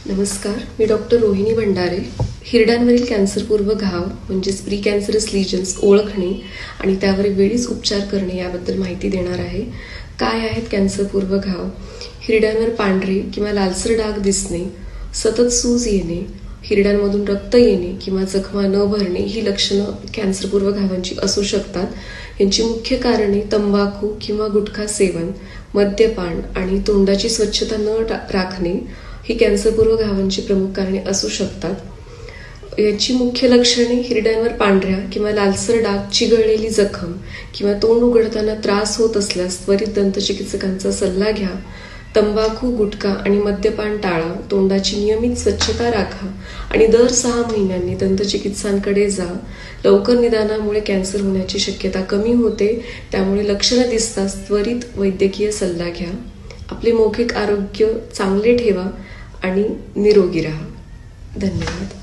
नमस्कार, मी डॉक्टर रोहिणी भंडारे. हिरड्यांवरील कॅन्सरपूर्व घाव म्हणजेच प्री कॅन्सरस लिजन्स ओळखणे आणि त्यावर वेळीच उपचार करणे याबद्दल माहिती देणार आहे. काय आहेत कॅन्सरपूर्व घाव? हिरड्यांवर पांढरे किंवा लालसर डाग दिसणे, सतत सूज येणे, हिरड्यांमधून रक्त येणे किंवा जखमा न भरणे ही लक्षणं कॅन्सरपूर्व घावांची असू शकतात. यांची मुख्य कारणे तंबाखू किंवा गुटखा सेवन, मद्यपान आणि तोंडाची स्वच्छता न राखणे ही कॅन्सरपूर्व घावांची प्रमुख कारणे असू शकतात. याची मुख्य लक्षणे हिरड्यांवर पांढऱ्या किंवा लालसर डाग, चिघळलेली जखम किंवा तोंड उघडताना त्रास होत असल्यास त्वरित दंतचिकित्सकांचा सल्ला घ्या. तंबाखू, गुटखा आणि मद्यपान टाळा. तोंडाची नियमित स्वच्छता राखा आणि दर 6 महिन्यांनी दंतचिकित्सांकडे जा. लवकर निदानामुळे कॅन्सर होण्याची शक्यता कमी होते. त्यामुळे लक्षणं दिसताच त्वरित वैद्यकीय सल्ला घ्या. आपले मौखिक आरोग्य चांगले ठेवा आणि निरोगी राहा. धन्यवाद.